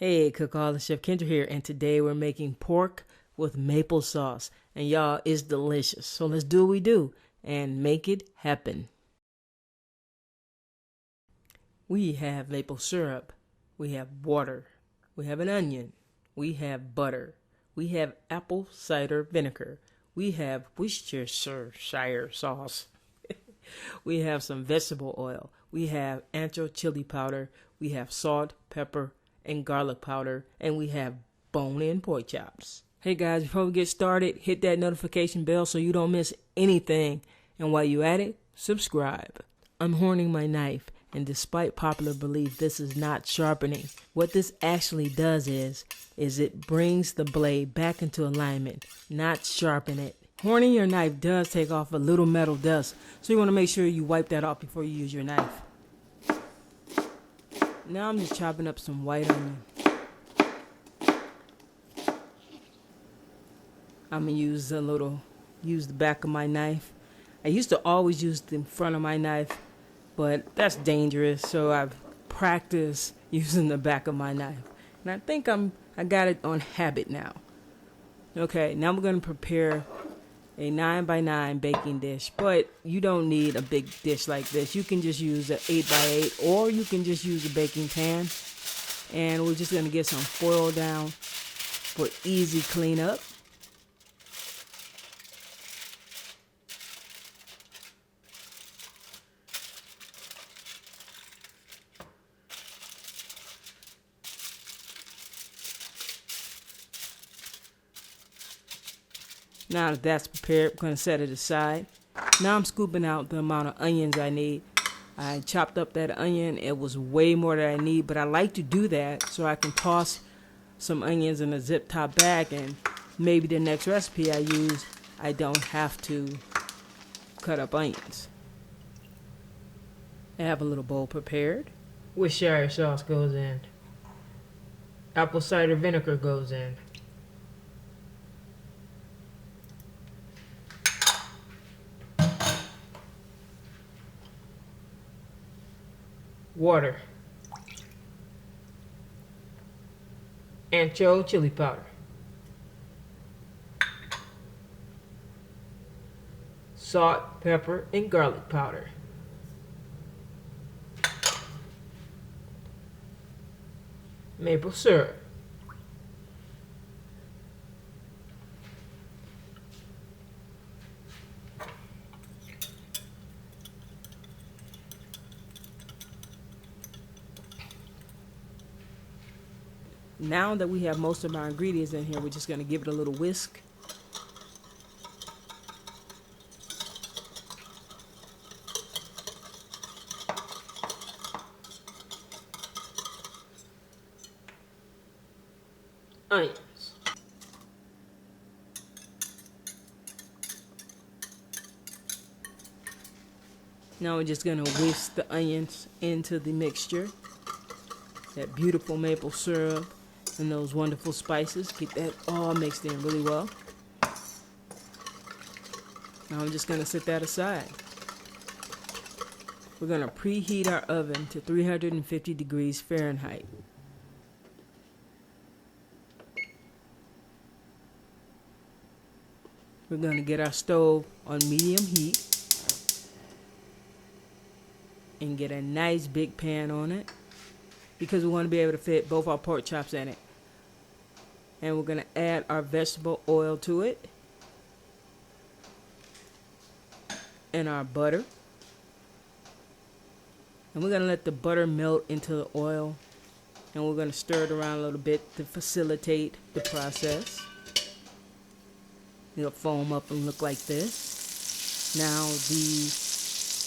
Hey, Cookaholic Chef Kendra here, and today we're making pork with maple sauce. And y'all, it's delicious. So let's do what we do and make it happen. We have maple syrup, we have water, we have an onion, we have butter, we have apple cider vinegar, we have Worcestershire sauce, we have some vegetable oil, we have ancho chili powder, we have salt, pepper, and garlic powder, and we have bone-in pork chops. Hey guys, before we get started, hit that notification bell so you don't miss anything. And while you're at it, subscribe. I'm horning my knife, and despite popular belief, this is not sharpening. What this actually does is it brings the blade back into alignment, not sharpen it. Horning your knife does take off a little metal dust, so you want to make sure you wipe that off before you use your knife. Now I'm just chopping up some white onion. I'm going to use the back of my knife. I used to always use the front of my knife, but that's dangerous, so I've practiced using the back of my knife. And I think I got it on habit now. Okay, now we're going to prepare a 9x9 baking dish, but you don't need a big dish like this. You can just use an 8x8, or you can just use a baking pan. And we're just going to get some foil down for easy cleanup. Now that that's prepared, I'm going to set it aside. Now I'm scooping out the amount of onions I need. I chopped up that onion. It was way more than I need, but I like to do that so I can toss some onions in a zip top bag, and maybe the next recipe I use, I don't have to cut up onions. I have a little bowl prepared. Worcestershire sauce goes in. Apple cider vinegar goes in. Water, ancho chili powder, salt, pepper, and garlic powder, maple syrup, Now that we have most of our ingredients in here, we're just going to give it a little whisk. Onions. Now we're just going to whisk the onions into the mixture. That beautiful maple syrup and those wonderful spices. Get that all mixed in really well. Now I'm just going to set that aside. We're going to preheat our oven to 350 degrees Fahrenheit. We're going to get our stove on medium heat and get a nice big pan on it, because we want to be able to fit both our pork chops in it. And we're going to add our vegetable oil to it, and our butter. And we're going to let the butter melt into the oil, and we're going to stir it around a little bit to facilitate the process. It'll foam up and look like this. Now the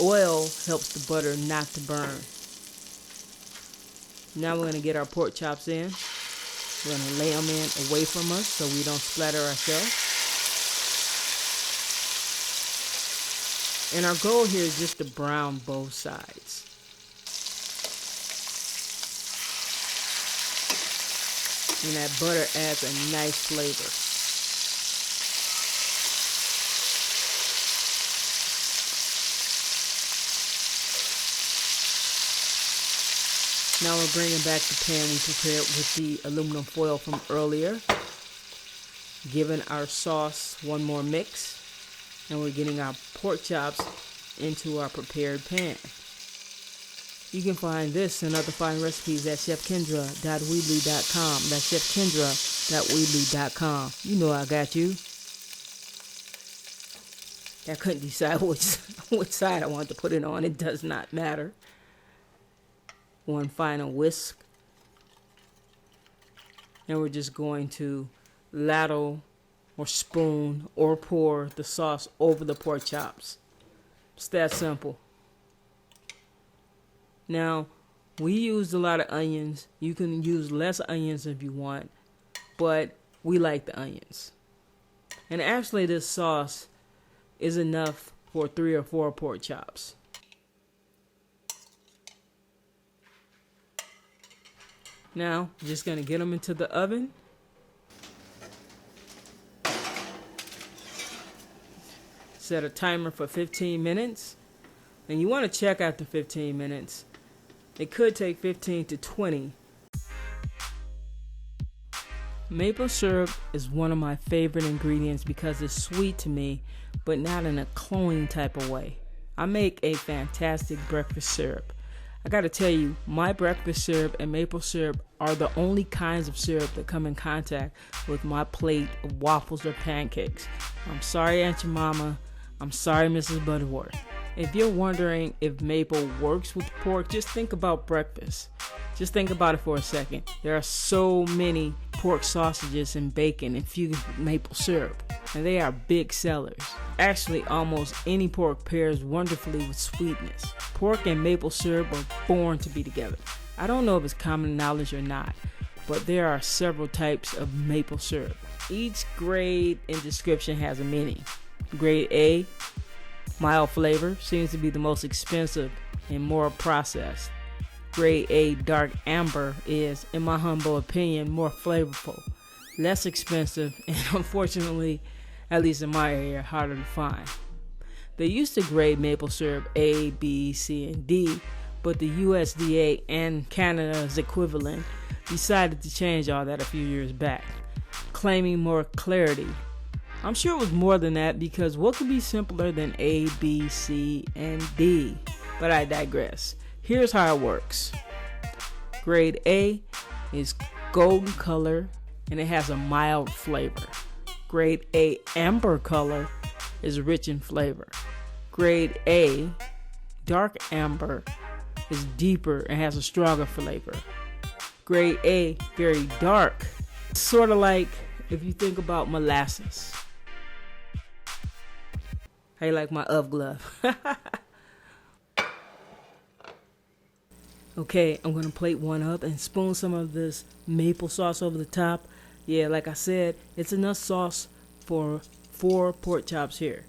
oil helps the butter not to burn. Now we're going to get our pork chops in. We're going to lay them in away from us so we don't splatter ourselves. And our goal here is just to brown both sides. And that butter adds a nice flavor. Now we're bringing back the pan we prepared with the aluminum foil from earlier. Giving our sauce one more mix. And we're getting our pork chops into our prepared pan. You can find this and other fine recipes at chefkendra.weebly.com. That's chefkendra.weebly.com. You know I got you. I couldn't decide which side I wanted to put it on. It does not matter. One final whisk. And we're just going to ladle or spoon or pour the sauce over the pork chops. It's that simple. Now, we used a lot of onions. You can use less onions if you want, but we like the onions. And actually, this sauce is enough for 3 or 4 pork chops. Now, just gonna get them into the oven. Set a timer for 15 minutes. And you want to check after 15 minutes. It could take 15 to 20. Maple syrup is one of my favorite ingredients because it's sweet to me, but not in a cloying type of way. I make a fantastic breakfast syrup. I gotta tell you, my breakfast syrup and maple syrup are the only kinds of syrup that come in contact with my plate of waffles or pancakes. I'm sorry, Aunt Jemima. I'm sorry, Mrs. Butterworth. If you're wondering if maple works with pork, just think about breakfast. Just think about it for a second. There are so many pork sausages and bacon infused with maple syrup, and they are big sellers. Actually, almost any pork pairs wonderfully with sweetness. Pork and maple syrup are born to be together. I don't know if it's common knowledge or not, but there are several types of maple syrup. Each grade and description has a meaning. Grade A, mild flavor, seems to be the most expensive and more processed. Grade A dark amber is, in my humble opinion, more flavorful, less expensive, and unfortunately, at least in my area, harder to find. They used to grade maple syrup A, B, C, and D, but the USDA and Canada's equivalent decided to change all that a few years back, claiming more clarity. I'm sure it was more than that, because what could be simpler than A, B, C, and D? But I digress. Here's how it works. Grade A is golden color and it has a mild flavor. Grade A amber color is rich in flavor. Grade A dark amber is deeper and has a stronger flavor. Grade A very dark, sort of like if you think about molasses. How you like my glove? Okay, I'm going to plate one up and spoon some of this maple sauce over the top. Yeah, like I said, it's enough sauce for 4 pork chops here.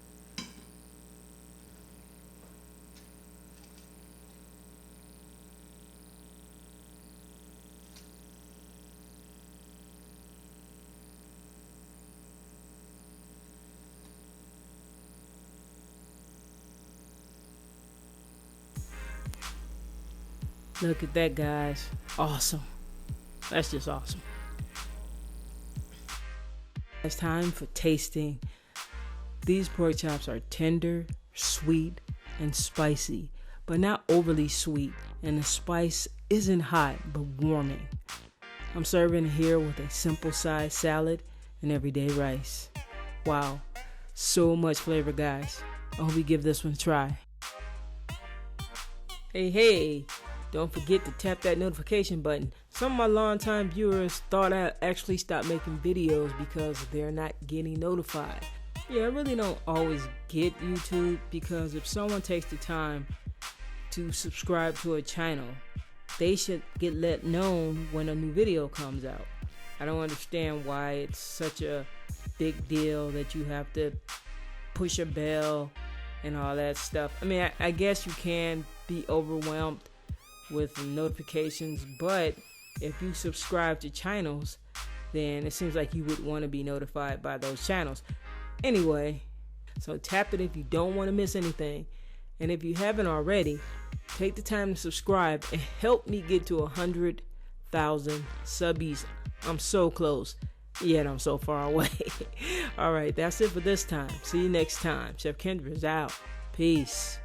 Look at that, guys. Awesome. That's just awesome. It's time for tasting. These pork chops are tender, sweet, and spicy, but not overly sweet, and the spice isn't hot, but warming. I'm serving here with a simple size salad and everyday rice. Wow, so much flavor, guys. I hope you give this one a try. Hey, don't forget to tap that notification button. Some of my longtime viewers thought I actually stopped making videos because they're not getting notified. Yeah, I really don't always get YouTube, because if someone takes the time to subscribe to a channel, they should get let known when a new video comes out. I don't understand why it's such a big deal that you have to push a bell and all that stuff. I mean, I guess you can be overwhelmed with notifications, but if you subscribe to channels, then it seems like you would want to be notified by those channels. Anyway, so tap it if you don't want to miss anything. And if you haven't already, Take the time to subscribe and help me get to 100,000 subbies. I'm so close, yet I'm so far away. All right, that's it for this time. See you next time. Chef Kendra's out. Peace.